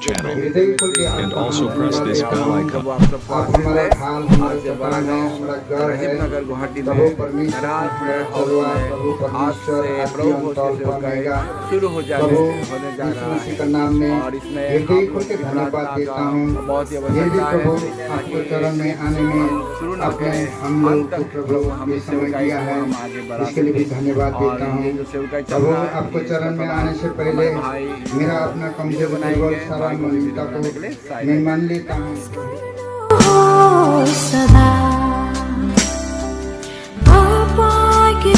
channel and also press this bell icon. आप हमारा हाल हमारे सतान है, हमारा घर है, प्रभु परमेश्वर आज से प्रभु शुरू हो जाने होने जा रहा है का नाम में हृदय खोल के धन्यवाद देता हूँ। ये भी प्रभु आपके चरण में आने में अपने हम लोग को प्रभु ये समय दिया है, इसके लिए भी धन्यवाद देता हूँ। प्रभु आपको चरण में आने से पहले मेरा अपना कमजोर सारा मनुष्यता को मैं मान लेता हूँ। सदा Bapa के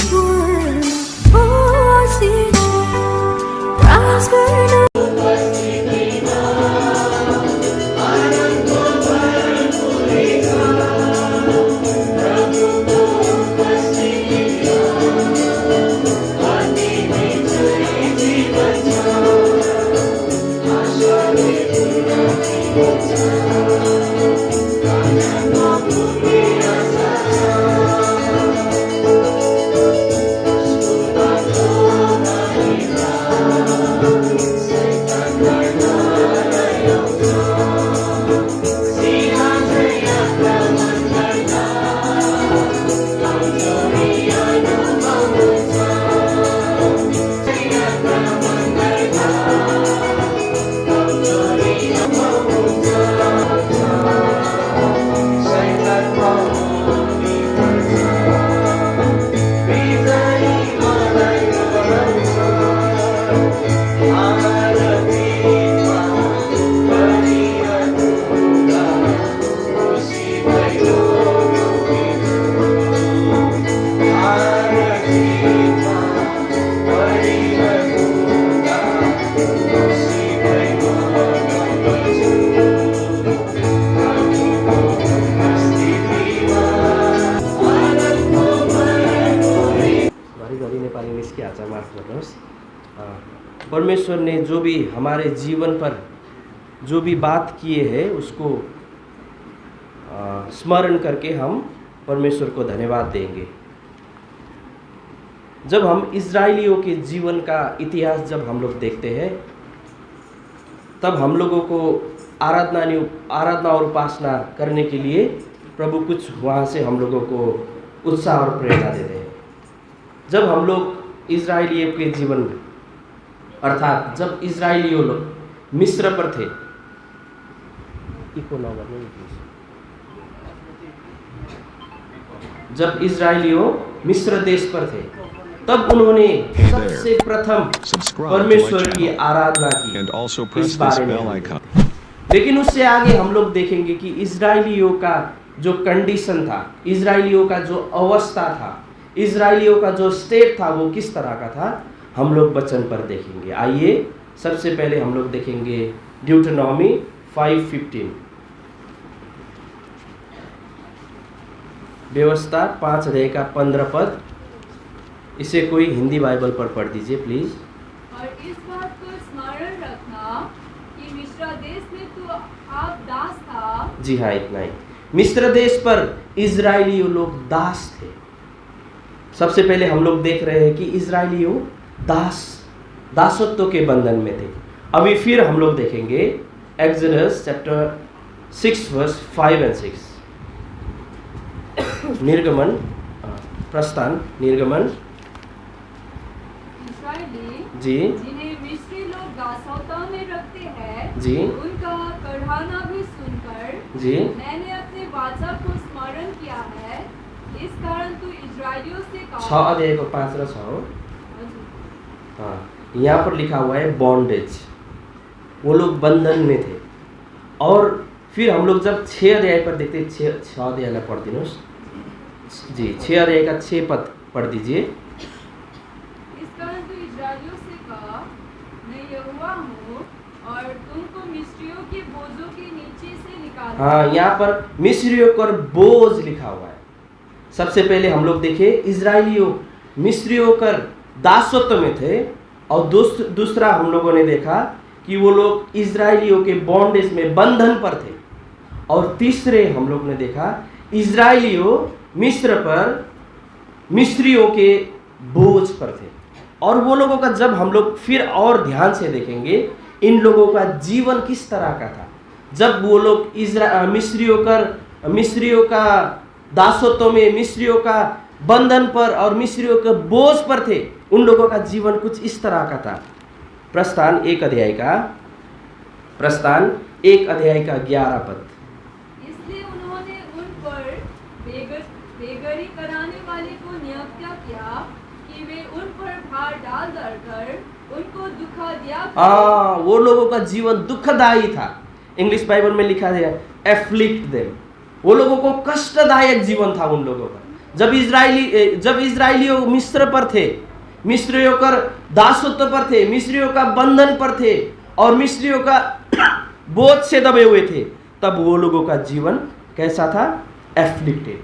परमेश्वर ने जो भी हमारे जीवन पर जो भी बात किए हैं उसको स्मरण करके हम परमेश्वर को धन्यवाद देंगे। जब हम इजराइलियों के जीवन का इतिहास जब हम लोग देखते हैं तब हम लोगों को आराधना और उपासना करने के लिए प्रभु कुछ वहाँ से हम लोगों को उत्साह और प्रेरणा देते हैं। जब हम लोग इजराइलियों के जीवन में अर्थात जब इजराइलियों लोग मिस्र पर थे, जब इजराइलियों मिस्र देश पर थे तब उन्होंने सबसे प्रथम परमेश्वर की आराधना की इस बारे में। लेकिन उससे आगे हम लोग देखेंगे कि इजराइलियों का जो कंडीशन था, इजराइलियों का जो अवस्था था, इजराइलियों का जो स्टेट था वो किस तरह का था, हम लोग वचन पर देखेंगे। आइए सबसे पहले हम लोग देखेंगे ड्यूटेरोनॉमी 5:15, व्यवस्था 5 अध्याय का 15 पद। इसे कोई हिंदी बाइबल पर पढ़ दीजिए प्लीज। और इस बात को स्मरण रखना कि मिस्र देश में तो आप दास था। जी हाँ, इतना ही। मिस्र देश पर इजराइलियों लोग दास थे। सबसे पहले हम लोग देख रहे हैं कि इजराइलियों दासत्व के बंधन में थे। अभी फिर हम लोग देखेंगे एक्सोडस चैप्टर 6 वर्स 5 और 6। निर्गमन प्रस्थान निर्गमन जी, जिन्हें मिस्री लोग दासत्व में रखते हैं जी, उनका कहना भी सुनकर जी, मैंने अपने वाचा को स्मरण किया है। इस कारण तू इजराइलियों से कहा। 6 अध्याय को 5 और 6। हाँ, यहाँ पर लिखा हुआ है बॉन्डेज, वो लोग बंधन में थे। और फिर हम लोग जब 6 अध्याय पर देखते, 6 अध्याय पढ़ दीजिए जी, 6 अध्याय का 6 पद पढ़ दीजिए। इस कारण तू इजराइलियों से कहा, मैं यहोवा हूँ और तुमको मिस्रियों के बोझों के नीचे से निकाल। हाँ, यहाँ पर मिस्रियों पर बोझ लिखा हुआ है। सबसे पहले हम लोग देखे इजराइलियों मिस्रियों कर दासत्व में थे, और दूसरा हम लोगों ने देखा कि वो लोग इजराइलियों के बॉन्डेज में बंधन पर थे, और तीसरे हम लोग ने देखा इजराइलियों मिस्र पर मिस्रियों के बोझ पर थे। और वो लोगों का जब हम लोग फिर और ध्यान से देखेंगे इन लोगों का जीवन किस तरह का था। जब वो लोग मिस्रियों का दासत्व में, मिस्रियों का बंधन पर और मिस्रियों के बोझ पर थे, उन लोगों का जीवन कुछ इस तरह का था। प्रस्थान 1 अध्याय का 11 पद। इसलिए उन्होंने उन पर बेगरी कराने वाले को नियुक्त किया कि वे उन पर भार डाल कर उनको दुखा दिया। वो लोगों का जीवन दुखदायी था। इंग्लिश बाइबल में लिखा है एफ्लिक्ट देम। वो लोगों को कष्टदायक जीवन था उन लोगों का। जब इजराइलियों मिस्र पर थे, मिस्रियों का दासत्व पर थे, मिस्रियों का बंधन पर थे और मिस्रियों का बोझ से दबे हुए थे, तब वो लोगों का जीवन कैसा था? एफ्लिक्टेड,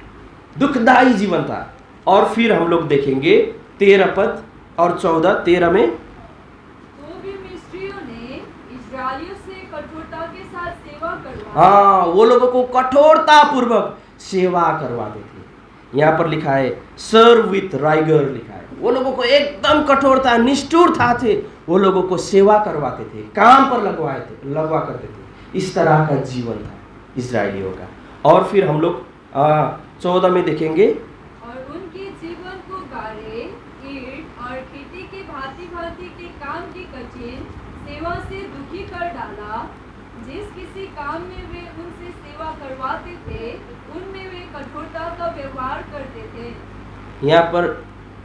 दुखदायी जीवन था। और फिर हम लोग देखेंगे 13 पद और 13 में, तो भी मिस्रियों ने इस्राएलियों से कठोरता के साथ सेवा करवाई। हाँ, वो लोगों को कठोरता पूर्वक सेवा करवाते थे। यहाँ पर लिखा है सर्व विथ राइगर लिखा है। वो लोगों को एकदम कठोरता, निष्ठुरता थे, वो लोगों को सेवा करवाते थे, काम पर लगवा करते थे। इस तरह का जीवन था इजरायलियों का। और फिर हम लोग 14 में देखेंगे, और उनके जीवन को गारे, ईंट और ईंटी के भांति के काम की कठिन सेवा से दुखी कर डाला। जिस किसी काम में वे उनसे सेवा करवाते थे, उनमें वे कठोरता का व्यवहार करते थे। यहाँ पर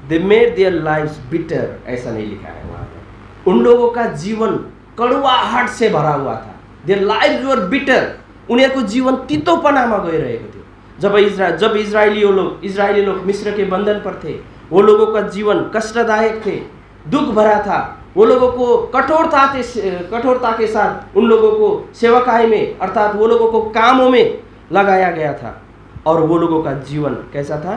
they made their lives bitter ऐसा नहीं लिखा है वहाँ पर। उन लोगों का जीवन कड़वाहट से भरा हुआ था। Their lives were bitter। उन्हें को जीवन तीतोपनामा गए रहेको थियो। जब इजरायली लोग मिस्र के बंधन पर थे, वो लोगों का जीवन कष्टदायक थे, दुख भरा था। वो लोगों को कठोरता के साथ उन लोगों को सेवकाई में, अर्थात वो लोगों को कामों में लगाया गया था। और वो लोगों का जीवन कैसा था?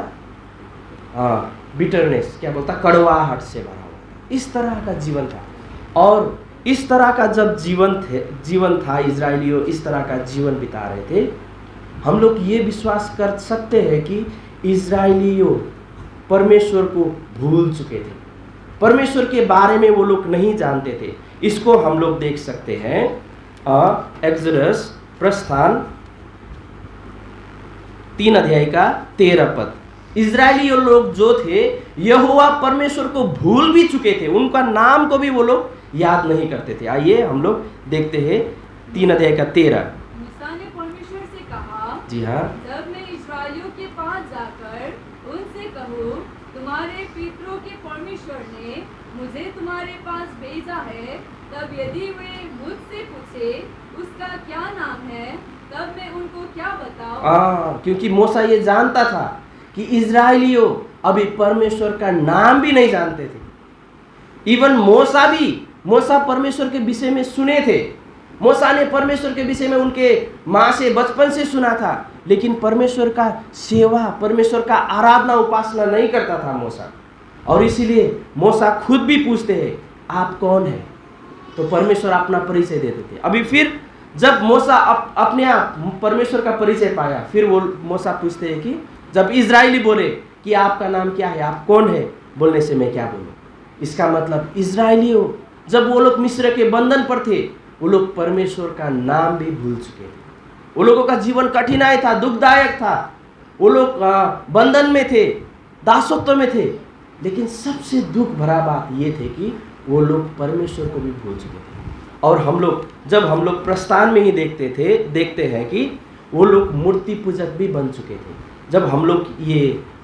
बिटरनेस, क्या बोलता, कड़वाहट से भरा हुआ। इस तरह का जीवन था। और इस तरह का जब जीवन था, इजरायलियों इस तरह का जीवन बिता रहे थे, हम लोग ये विश्वास कर सकते हैं कि इजरायलियों परमेश्वर को भूल चुके थे, परमेश्वर के बारे में वो लोग नहीं जानते थे। इसको हम लोग देख सकते हैं एक्सोडस, प्रस्थान 3 अध्याय का 13 पद। इजरायली लोग जो थे, यहोवा परमेश्वर को भूल भी चुके थे, उनका नाम को भी वो लोग याद नहीं करते थे। आइए हम लोग देखते हैं 3 अध्याय का 13। मूसा ने परमेश्वर से कहा, जी हाँ, जब मैं इस्राएलियों के पास जाकर उनसे कहूँ, तुम्हारे पितरों के परमेश्वर ने मुझे तुम्हारे पास भेजा है, तब यदि वे मुझसे पूछे उसका क्या नाम है, तब मैं उनको क्या बताऊं? क्योंकि मूसा ये जानता था कि इजरायलियों अभी परमेश्वर का नाम भी नहीं जानते थे। इवन मूसा परमेश्वर के विषय में सुने थे। मूसा ने परमेश्वर के विषय में उनके माँ से बचपन से सुना था, लेकिन परमेश्वर का सेवा, परमेश्वर का आराधना, उपासना नहीं करता था मूसा। और इसीलिए मूसा खुद भी पूछते हैं, आप कौन हैं? तो परमेश्वर अपना परिचय देते थे। अभी फिर जब मूसा अपने आप परमेश्वर का परिचय पाया, फिर वो मूसा पूछते हैं कि जब इजरायली बोले कि आपका नाम क्या है, आप कौन है, बोलने से मैं क्या बोलूँ? इसका मतलब इजरायलियों जब वो लोग मिस्र के बंधन पर थे, वो लोग परमेश्वर का नाम भी भूल चुके थे। वो लोगों का जीवन कठिनाई था, दुखदायक था। वो लोग बंधन में थे, दासत्व में थे। लेकिन सबसे दुख भरा बात ये थे कि वो लोग परमेश्वर को भी भूल चुके थे। और जब हम लोग प्रस्थान में ही देखते हैं कि वो लोग मूर्ति पूजक भी बन चुके थे। जब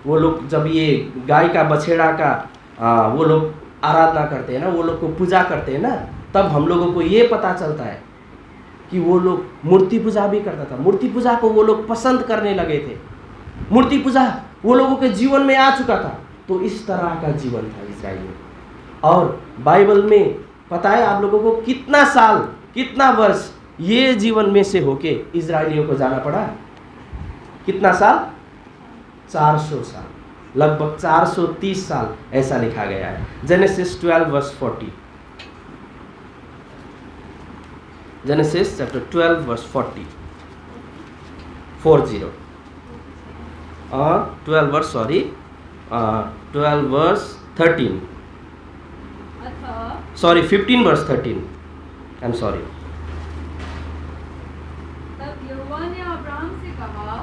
वो लोग जब ये गाय का, बछेड़ा का वो लोग आराधना करते हैं ना, वो लोग को पूजा करते हैं ना, तब हम लोगों को ये पता चलता है कि वो लोग मूर्ति पूजा भी करता था। मूर्ति पूजा को वो लोग पसंद करने लगे थे। मूर्ति पूजा वो लोगों के जीवन में आ चुका था। तो इस तरह का जीवन था इजराइल। और बाइबल में पता है आप लोगों को कितना वर्ष ये जीवन में से होके इजरायलियों को जाना पड़ा? कितना साल? 400 साल, लगभग 430 साल ऐसा लिखा गया है। Genesis 12 verse 40, Genesis chapter 12 verse 40, 12 verse 13, 15 verse 13 I am sorry. तब यहोवा ने अब्राहम से कहा,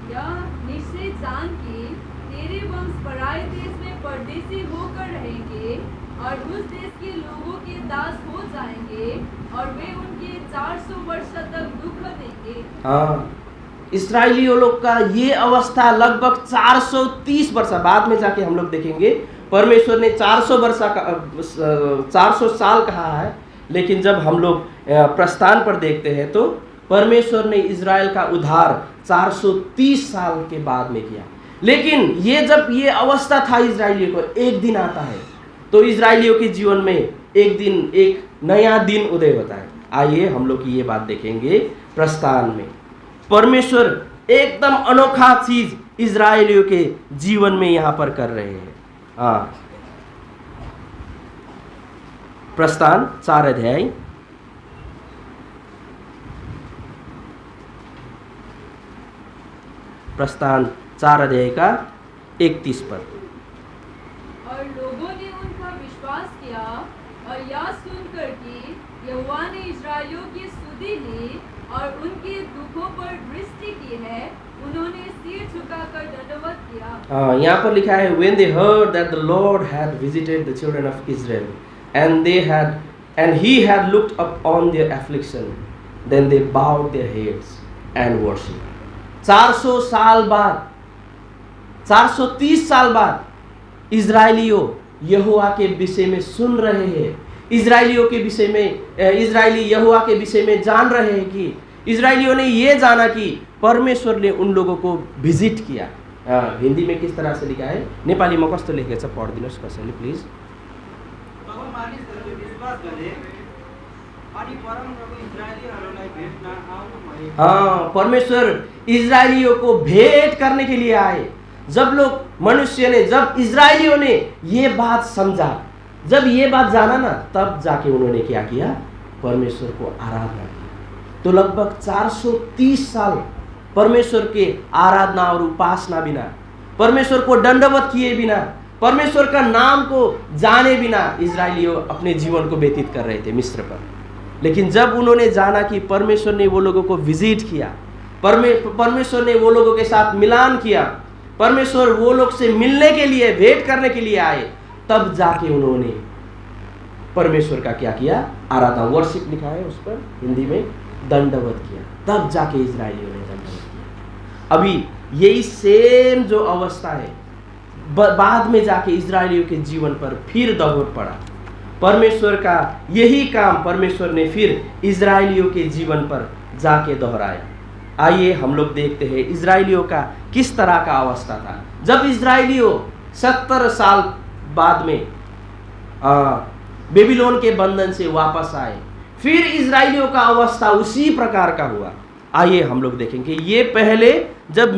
यह निश्चय जान कि तेरे वंश पराए देश में परदेशी होकर रहेंगे और उस देश के लोगों के दास हो जाएंगे और वे उनके 400 वर्ष तक दुख देंगे। हाँ, इस्राएलियों लोग का ये अवस्था लगभग 430 वर्ष, बाद में जाके हम लोग देखेंगे परमेश्वर ने 400 साल कहा है, लेकिन जब हम लोग प्रस्थान पर देखते हैं तो परमेश्वर ने इजराइल का उद्धार 430 साल के बाद में किया। लेकिन ये जब ये अवस्था था इजराइलियों को, एक दिन आता है तो इजराइलियों के जीवन में एक दिन, एक नया दिन उदय होता है। आइए हम लोग ये बात देखेंगे प्रस्थान में। परमेश्वर एकदम अनोखा चीज इजराइलियों के जीवन में यहाँ पर कर रहे हैं। हाँ, प्रस्थान 4 अध्याय प्रस्थान 4 अध्याय का 31 पद। और लोगों ने उनका विश्वास किया और यह सुनकर कि यहोवा ने इस्राएलियों की सुधि ली और उनके दुखों पर दृष्टि की है, उन्होंने सिर झुकाकर दंडवत किया। यहाँ पर लिखा है, when they heard that the Lord had visited the children of Israel and he had looked upon their affliction, then they bowed their heads and worshipped. 400 साल बाद, 430 साल बाद इजराइलियों यहोवा के विषय में सुन रहे हैं। इजराइलियों के विषय में, इजराइली यहोवा के विषय में जान रहे हैं कि इजराइलियों ने ये जाना कि परमेश्वर ने उन लोगों को विजिट किया। हिंदी में किस तरह से लिखा है, नेपाली में कस्तो लेखेको छ पढिदिनुहोस् कसैले प्लिज। हाँ, परमेश्वर इजराइलियों को भेंट करने के लिए आए। जब जब इजराइलियों ने ये बात समझा, जब ये बात जाना ना, तब जाके उन्होंने क्या किया, परमेश्वर को आराधना किया। तो लगभग 430 साल परमेश्वर के आराधना और उपासना बिना, परमेश्वर को दंडवत किए बिना, परमेश्वर का नाम को जाने बिना इजराइलियों अपने जीवन को व्यतीत कर रहे थे मिस्र पर। लेकिन जब उन्होंने जाना कि परमेश्वर ने वो लोगों को विजिट किया, परमेश्वर ने वो लोगों के साथ मिलान किया, परमेश्वर वो लोग से मिलने के लिए, भेंट करने के लिए आए, तब जाके उन्होंने परमेश्वर का क्या किया, आराधना, वर्शिप लिखा है उस पर हिंदी में, दंडवत किया। तब जाके इजराइलियों ने दंडवत किया। अभी यही सेम जो अवस्था है बाद में जाके इजराइलियों के जीवन पर फिर दबाव पड़ा। परमेश्वर का यही काम परमेश्वर ने फिर इजराइलियों के जीवन पर जाके दोहराया। आइए हम लोग देखते हैं इजराइलियों का किस तरह का अवस्था था। जब इजराइलियों 70 साल बाद में बेबीलोन के बंधन से वापस आए, फिर इजराइलियों का अवस्था उसी प्रकार का हुआ। आइए हम लोग देखेंगे, ये पहले जब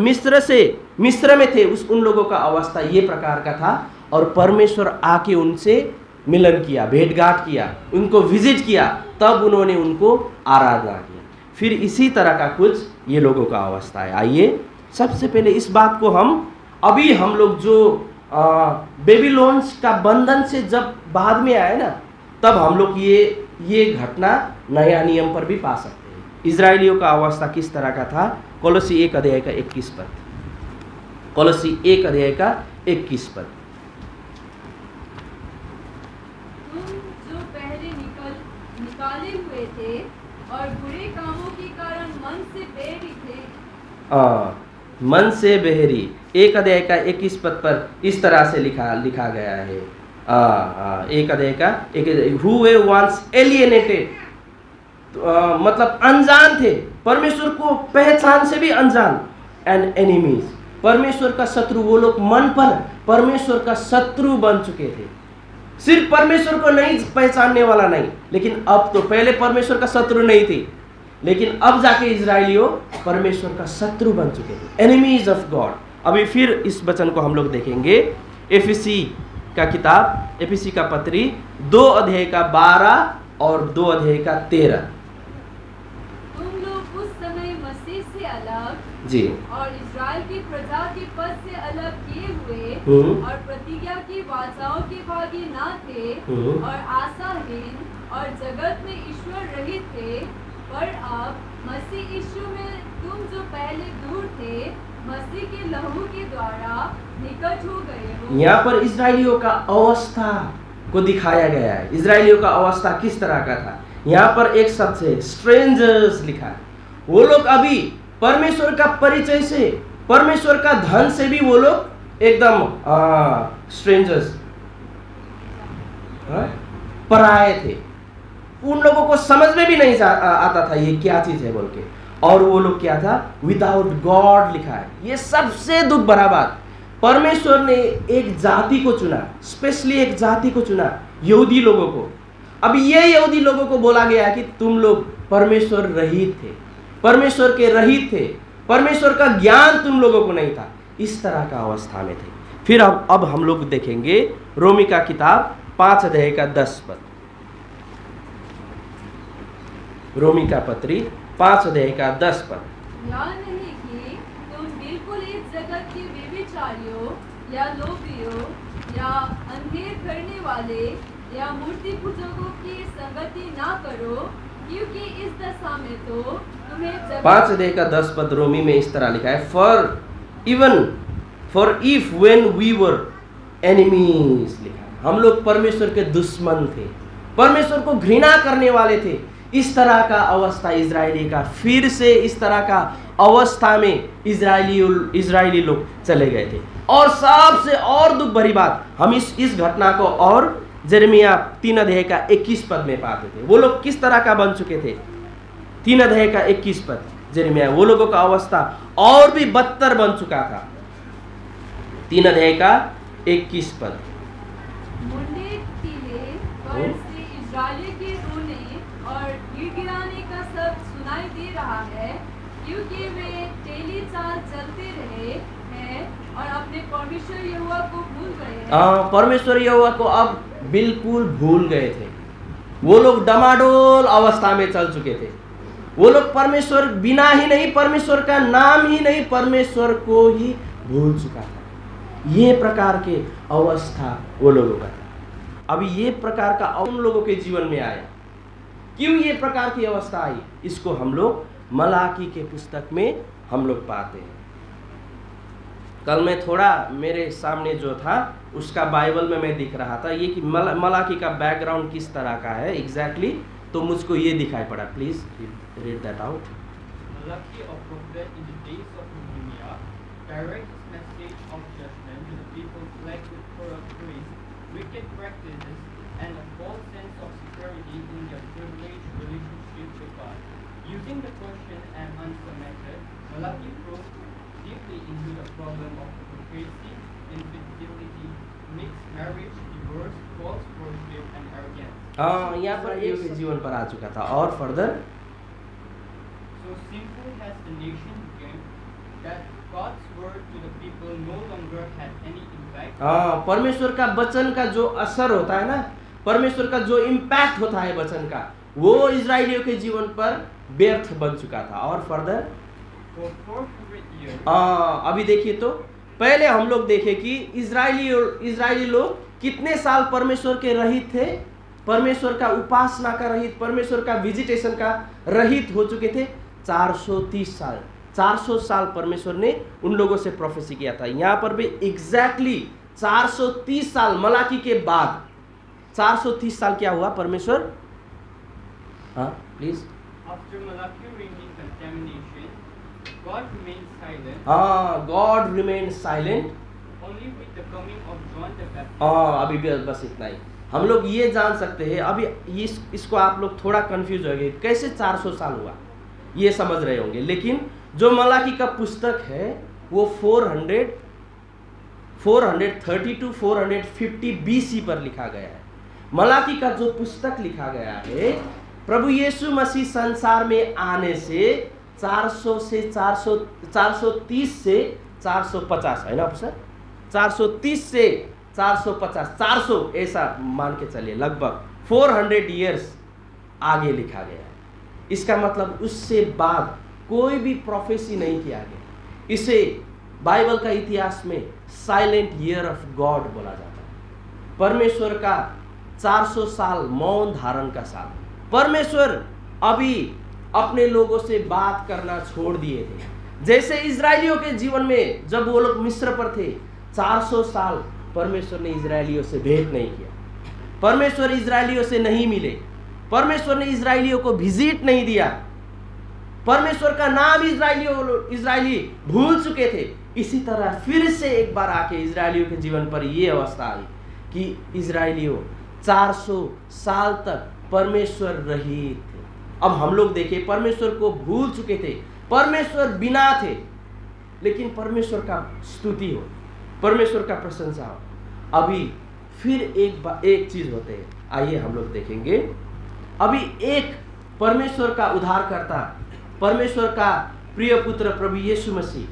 मिस्र में थे उन लोगों का अवस्था ये प्रकार का था, और परमेश्वर आके उनसे मिलन किया, भेंटघाट किया, उनको विजिट किया, तब उन्होंने उनको आराधना किया। फिर इसी तरह का कुछ ये लोगों का अवस्था है। आइए सबसे पहले इस बात को हम लोग जो बेबीलोन का बंधन से जब बाद में आए ना, तब हम लोग ये घटना नया नियम पर भी पा सकते हैं। इजराइलियों का अवस्था किस तरह का था, कोलोसी 1 अध्याय का 21 पद। कोलोसी 1 अध्याय का 21 पद। तुम जो पहले निकाले हुए थे और बुरे कामों के कारण मन से बहरी थे। मन से बहरी 1 अध्याय का 21 पद पर इस तरह से लिखा गया है। 1 अध्याय का who were once alienated, मतलब अनजान थे, परमेश्वर को पहचान से भी अनजान, एंड एनिमीज, परमेश्वर का शत्रु। वो लोग मन पर परमेश्वर का शत्रु बन चुके थे। सिर्फ परमेश्वर को नहीं पहचानने वाला नहीं, लेकिन अब तो, पहले परमेश्वर का शत्रु नहीं थे, लेकिन अब जाके इजराइलियों परमेश्वर का शत्रु बन चुके थे, एनिमीज ऑफ गॉड। अभी फिर इस वचन को हम लोग देखेंगे, एफिसी का किताब, एफिसी का पत्री 2 अध्याय का 12 और 2 अध्याय का 13। तुम लोग उस समय मसीह से अलग जी और इस्राएल की प्रजा के पद से अलग किए हुए और प्रतिज्ञा की वाचाओं के भागी ना थे और आशाहीन और जगत में ईश्वर रहित थे, पर अब मसीह यीशु में तुम जो पहले दूर थे, मसीह के लहू के द्वारा निकट हो गए हो। यहाँ पर इजरायलियों का अवस्था को दिखाया गया है। इजरायलियों का अवस्था किस तरह का था। यहाँ पर एक शब्द है स्ट्रेंजर्स लिखा है। वो लोग अभी परमेश्वर का परिचय से, परमेश्वर का धन से भी वो लोग एकदम स्ट्रेंजर्स, पराये थे। उन लोगों को समझ में भी नहीं आता था ये क्या चीज है बोल के। और वो लोग क्या था, विदाउट गॉड लिखा है। ये सबसे दुख भरा बात, परमेश्वर ने एक जाति को चुना, स्पेशली एक जाति को चुना, यहूदी लोगों को। अब ये यहूदी लोगों को बोला गया है कि तुम लोग परमेश्वर रहित थे, परमेश्वर के रहित थे, परमेश्वर का ज्ञान तुम लोगों को नहीं था। इस तरह का अवस्था में थे। फिर अब हम लोग देखेंगे रोमी का किताब 5 अध्याय का 10 पद। रोमी का पत्री 5 अध्याय का 10 पद। या नहीं कि तुम बिल्कुल इस जगत के व्यभिचारियों या लोभियों या अंधेर करने वाले या मूर्ति पूजकों की संगति ना करो, क्योंकि इस दशा में तो तुम्हें 5 अध्याय का 10 पद रोमी में इस तरह लिखा है, for if when we were enemies लिखा है। हम लोग परमेश्वर के दुश्मन थे, परमेश्वर को घृणा करने वाले थे। इस तरह का अवस्था इजरायली का, फिर से इस तरह का अवस्था में इजरायली लोग चले गए थे। और सबसे और दुख भरी बात, हम इस घटना को और यिर्मयाह 3 अध्याय का 21 पद में पाते थे। वो लोग किस तरह का बन चुके थे। 3 अध्याय का 21 पद यिर्मयाह, वो लोगों का अवस्था और भी बदतर बन चुका था। 3 अध्याय का 21 पद। मुंडे टीले पर से इजरायली के रोने और गिड़गिड़ाने का शब्द सुनाई दे रहा है, क्योंकि वे टेली चाल चलते रहे हैं और अपने परमेश्वर यहोवा को भूल गए हैं। परमेश्वर यहोवा को अब बिल्कुल भूल गए थे। वो लोग डमाडोल अवस्था में चल चुके थे। वो लोग परमेश्वर बिना ही नहीं, परमेश्वर का नाम ही नहीं, परमेश्वर को ही भूल चुका था। ये प्रकार के अवस्था वो लोगों का था। अभी ये प्रकार का उन लोगों के जीवन में आया। क्यों ये प्रकार की अवस्था आई, इसको हम लोग मलाकी के पुस्तक में हम लोग पाते हैं। कल मैं थोड़ा मेरे सामने जो था उसका बाइबल में मैं दिख रहा था ये कि मलाकी का बैकग्राउंड किस तरह का है एग्जैक्टली, तो मुझको ये दिखाई पड़ा। Please read that out. Malachi, a prophet in the days of Nehemiah, directs his message of judgment to the people plagued with corrupt ways, wicked practices, and a false sense of security in their privileged relationship with God. Using the question and answer method, Malachi probes deeply into the problem of hypocrisy, infidelity, mixed marriage, divorce, false worship, and arrogance. यहाँ पर एक जीवन पर आ चुका था। और further, So sinful has the nation become that God's word to the people no longer had any impact. परमेश्वर का वचन का जो असर होता है ना, परमेश्वर का जो इम्पैक्ट होता है वचन का, वो इजरायलियों के जीवन पर व्यर्थ बन चुका था। और फर्दर For 400 years, अभी देखिए तो पहले हम लोग देखे कि इजरायली लोग कितने साल परमेश्वर के रहित थे, परमेश्वर का उपासना का रहित, परमेश्वर का विजिटेशन का रहित हो चुके थे। 430 साल, 400 साल परमेश्वर ने उन लोगों से प्रोफेसी किया था। यहाँ पर भी एग्जैक्टली 430 साल मलाकी के बाद 430 साल क्या हुआ परमेश्वर, हाँ please. after Malachi bringing contamination, God remained silent. God remain silent. Only with the coming of John the Baptist. अभी भी बस इतना ही हम लोग ये जान सकते हैं। अभी इसको आप लोग थोड़ा कंफ्यूज हो गए, कैसे 400 साल हुआ ये समझ रहे होंगे। लेकिन जो मलाकी का पुस्तक है वो 430 to 450 BC पर लिखा गया है। मलाकी का जो पुस्तक लिखा गया है, प्रभु यीशु मसीह संसार में आने से 430 से 450 है ना सर, 430 से 450, 400 ऐसा मान के चलिए, लगभग 400 इयर्स आगे लिखा गया है। इसका मतलब उससे बाद कोई भी प्रोफेसी नहीं किया गया। इसे बाइबल का इतिहास में साइलेंट ईयर ऑफ गॉड बोला जाता है। परमेश्वर का 400 साल मौन धारण का साल। परमेश्वर अभी अपने लोगों से बात करना छोड़ दिए थे। जैसे इजरायलियों के जीवन में जब वो लोग मिस्र पर थे, 400 साल परमेश्वर ने इजरायलियों से भेंट नहीं किया, परमेश्वर इजरायलियों से नहीं मिले, परमेश्वर ने इजरायलियों को विजिट नहीं दिया, परमेश्वर का नाम इजरायली भूल चुके थे। इसी तरह फिर से एक बार आके इजरायलियों के जीवन पर यह अवस्था आई कि इजरायलियों 400 साल तक परमेश्वर रहित थे। अब हम लोग देखें, परमेश्वर को भूल चुके थे, परमेश्वर बिना थे, लेकिन परमेश्वर का स्तुति हो, परमेश्वर का प्रशंसा हो। अभी फिर एक चीज होते हैं, आइए हम लोग देखेंगे। अभी एक परमेश्वर का उद्धारकर्ता, परमेश्वर का प्रिय पुत्र प्रभु यीशु मसीह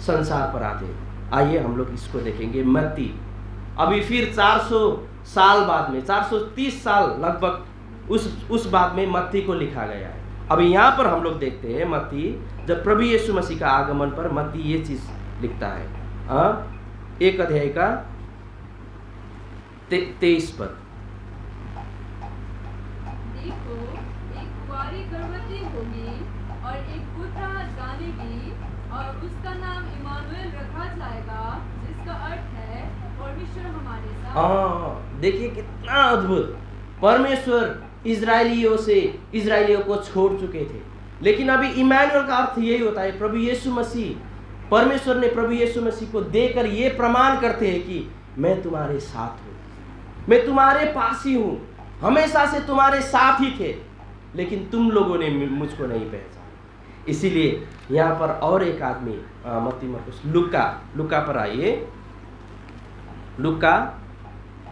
संसार पर आते हैं। आइए हम लोग इसको देखेंगे। मत्ती, अभी फिर 400 साल बाद में, 430 साल लगभग उस बाद में मत्ती को लिखा गया है। अभी यहाँ पर हम लोग देखते हैं मत्ती, जब प्रभु यीशु मसीह का आगमन पर मत्ती ये चीज लिखता है, 1 अध्याय का 23 पद। देखो, एक कुंवारी गर्भवती होगी और एक पुत्र जानेगी और उसका नाम इमानुएल रखा जाएगा, जिसका अर्थ है परमेश्वर हमारे साथ। देखिए कितना अद्भुत। परमेश्वर इजरायलियों को छोड़ चुके थे, लेकिन अभी इमानुएल का अर्थ यही होता है, प्रभु यीशु मसीह। परमेश्वर ने प्रभु यीशु मसीह को देकर ये प्रमाण करते हैं कि मैं तुम्हारे साथ हूँ, मैं तुम्हारे पास ही हूँ, हमेशा से तुम्हारे साथ ही थे, लेकिन तुम लोगों ने मुझको नहीं पहचाना। इसीलिए यहाँ पर और एक आदमी, मत्ती मरकुस, लुका पर आइए, लुका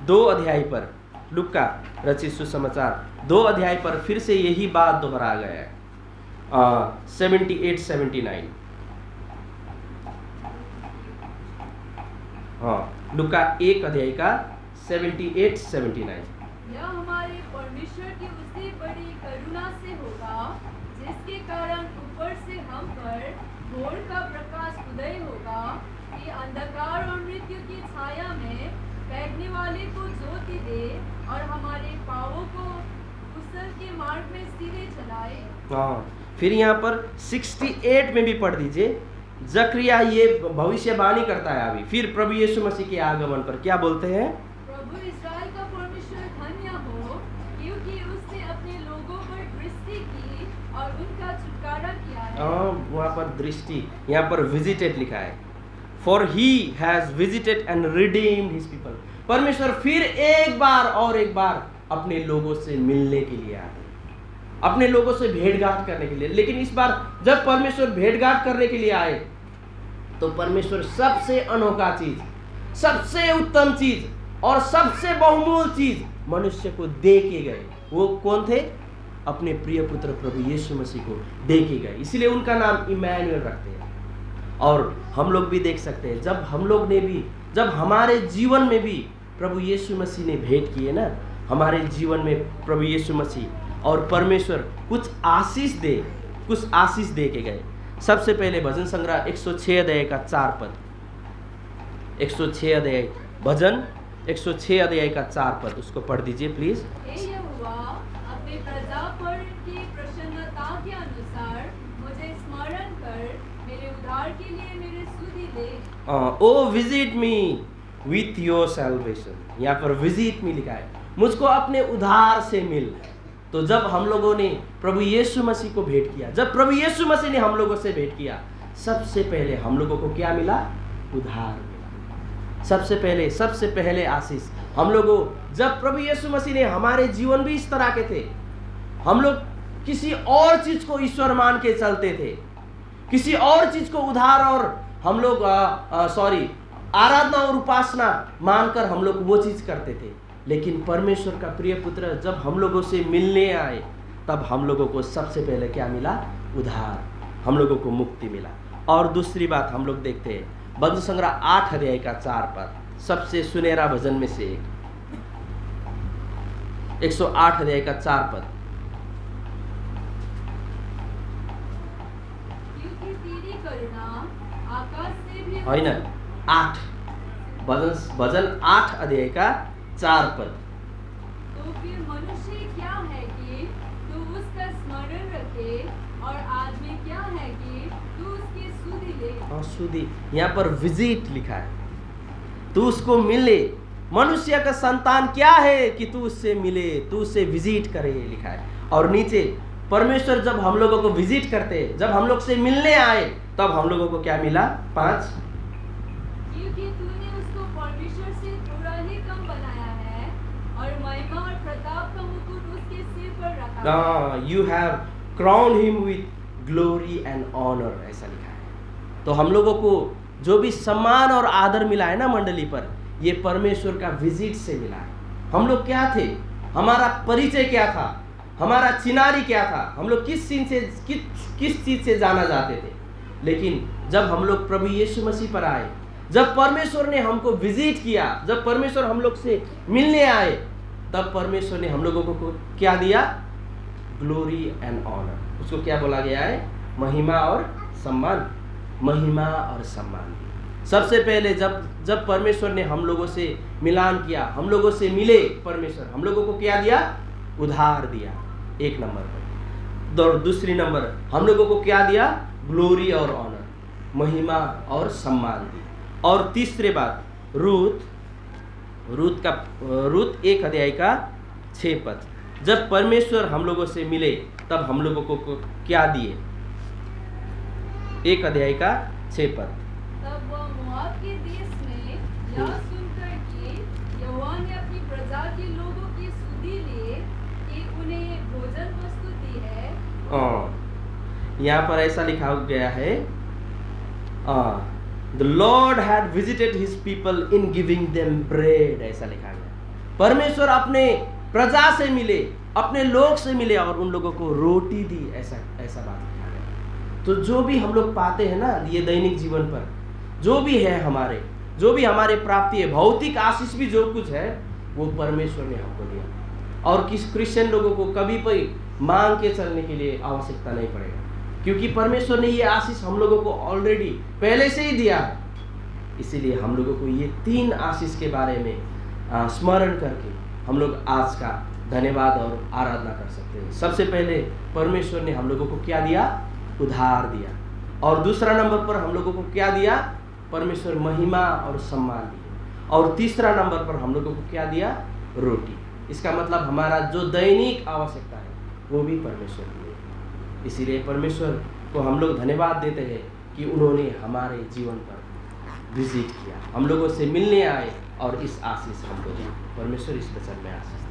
2 अध्याय पर, लुका रचित सुसमाचार 2 अध्याय पर फिर से यही बात दोहरा गया है, 78-79। लुका 1 अध्याय का 78-79। यह हमारे परमेश्वर की उसी बड़ी करुणा से होगा, जिसके कारण ऊपर से हम पर भोर का प्रकाश उदय होगा, कि अंधकार और मृत्यु की छाया में बैठने वाले को ज्योति दे और हमारे पांवों को कुशल के मार्ग में सीधे चलाए। फिर यहाँ पर 68 में भी पढ़ दीजिए। जकरिया ये भविष्यवाणी करता है अभी फिर प्रभु यीशु मसीह के आगमन पर, क्या बोलते हैं? प्रभु इस्राएल का परमेश्वर धन्य हो, क्योंकि उसने अपने लोगों पर दृष्टि की और उनका छुटकारा किया है। वहाँ पर दृष्टि, यहाँ पर विजिटेड लिखा है, for he has visited and redeemed his people. परमेश्वर फिर एक बार अपने लोगों से मिलने के लिए आए, अपने लोगों से भेंटघाट करने के लिए। लेकिन इस बार जब परमेश्वर भेंटघाट करने के लिए आए, तो परमेश्वर सबसे अनोखा चीज, सबसे उत्तम चीज और सबसे बहुमूल्य चीज मनुष्य को दे के गए। वो कौन थे? अपने प्रिय पुत्र प्रभु यीशु मसीह को दे के गए। इसलिए उनका नाम इमैनुएल रखते हैं। और हम लोग भी देख सकते हैं, जब हमारे जीवन में भी प्रभु यीशु मसीह ने भेंट किए ना, हमारे जीवन में प्रभु यीशु मसीह और परमेश्वर कुछ आशीष दे के गए। सबसे पहले भजन संग्रह 106 अध्याय का 4 पद, 106 अध्याय भजन 106 अध्याय का 4 पद, उसको पढ़ दीजिए प्लीज। हे यहोवा, अपने प्रजा पर की प्रसन्नता के अनुसार मुझे स्मरण कर, मेरे उद्धार के लिए मेरे सुधि दे। O visit me with your salvation. यहाँ पर विजिट मी लिखा है, मुझको अपने उद्धार से मिल। तो जब हम लोगों ने प्रभु यीशु मसीह को भेंट किया, जब प्रभु यीशु मसीह ने हम लोगों से भेंट किया, सबसे पहले हम लोगों को क्या मिला? उद्धार मिला। सबसे पहले आशीष हम लोगों, जब प्रभु यीशु मसीह ने, हमारे जीवन भी इस तरह के थे, हम लोग किसी और चीज को ईश्वर मान के चलते थे, किसी और चीज को उद्धार और हम लोग आराधना और उपासना मानकर हम लोग वो चीज करते थे। लेकिन परमेश्वर का प्रिय पुत्र जब हम लोगों से मिलने आए, तब हम लोगों को सबसे पहले क्या मिला? उद्धार, हम लोगों को मुक्ति मिला। और दूसरी बात हम लोग देखते हैं, भजन संग्रह 8 अध्याय का 4 पद, सबसे सुनहरा भजन में से एक, 108 अध्याय का 4 पद। क्योंकि तेरी करुणा आकाश से भी है ना, 8 भजन 8 अध्याय का 4 पद। तो फिर मनुष्य क्या है कि तू उसका स्मरण रखे, और आदमी क्या है कि तू उसकी सुधि ले। और सुधि, यहाँ पर विजिट लिखा है, तू उसको मिले। मनुष्य का संतान क्या है कि तू उससे मिले, तू उससे विजिट करे, लिखा है। और नीचे परमेश्वर जब हम लोगों को विजिट करते, जब हम लोग से मिलने आए, तब हम लोगों को क्या मिला? 5, क्योंकि तूने उसको परमेश्वर से थोड़ा ही कम बनाया है, और महिमा और प्रताप का मुकुट उसके सिर पर रखा है। You have crown him with glory and honour, ऐसा लिखा है। तो हम लोगों को जो भी सम्मान और आदर मिला है ना मंडली पर, ये परमेश्वर का विजिट से मिला है। हम लोग क्या थे, हमारा परिचय क्या था, हमारा चिनारी क्या था, हम लोग किस चीज से जाना जाते थे। लेकिन जब हम लोग प्रभु यीशु मसीह पर आए, जब परमेश्वर ने हमको विजिट किया, जब परमेश्वर हम लोग से मिलने आए, तब परमेश्वर ने हम लोगों को क्या दिया? Glory and honour. उसको क्या बोला गया है? महिमा और सम्मान। महिमा और सम्मान। सबसे पहले जब परमेश्वर ने हम लोगों से मिलान किया, हम लोगों से मिले परमेश्वर, हम लोगों को क्या दिया? उधार दिया, 1 नंबर पर। दूसरी नंबर, हम लोगों को क्या दिया? ग्लोरी और ऑनर, महिमा और सम्मान दी। और तीसरे बात, रूत 1 अध्याय का 6 पद, जब परमेश्वर हम लोगों से मिले, तब हम लोगों को क्या दिए? 1 अध्याय का 6 पद। तब वह मोआब के देश में यह सुनकर कि यहोवा ने अपनी प्रजा के लोगों की सुधि ली कि उन्हें भोजन वस्तु दी है। यहाँ पर ऐसा लिखा गया है, The Lord had visited His people in giving them bread, ऐसा लिखा गया। परमेश्वर अपने प्रजा से मिले, अपने लोग से मिले और उन लोगों को रोटी दी, ऐसा बात लिखा गया। तो जो भी हम लोग पाते हैं ना ये दैनिक जीवन पर, जो भी हमारे प्राप्ति है, भौतिक आशीष भी जो कुछ है, वो परमेश्वर ने हमको दिया। और किस क्रिश्चियन लोगों को कभी कोई मांग के चलने के लिए आवश्यकता नहीं पड़ेगा, क्योंकि परमेश्वर ने ये आशीष हम लोगों को ऑलरेडी पहले से ही दिया है। इसीलिए हम लोगों को ये 3 आशीष के बारे में स्मरण करके हम लोग आज का धन्यवाद और आराधना कर सकते हैं। सबसे पहले परमेश्वर ने हम लोगों को क्या दिया? उधार दिया। और दूसरा नंबर पर हम लोगों को क्या दिया? परमेश्वर महिमा और सम्मान दिया। और तीसरा नंबर पर हम लोगों को क्या दिया? रोटी। इसका मतलब हमारा जो दैनिक आवश्यकता है वो भी परमेश्वर दिए। इसीलिए परमेश्वर को हम लोग धन्यवाद देते हैं कि उन्होंने हमारे जीवन पर विजिट किया, हम लोगों से मिलने आए और इस आशीष हमको दिया। परमेश्वर इस वचन में आशीष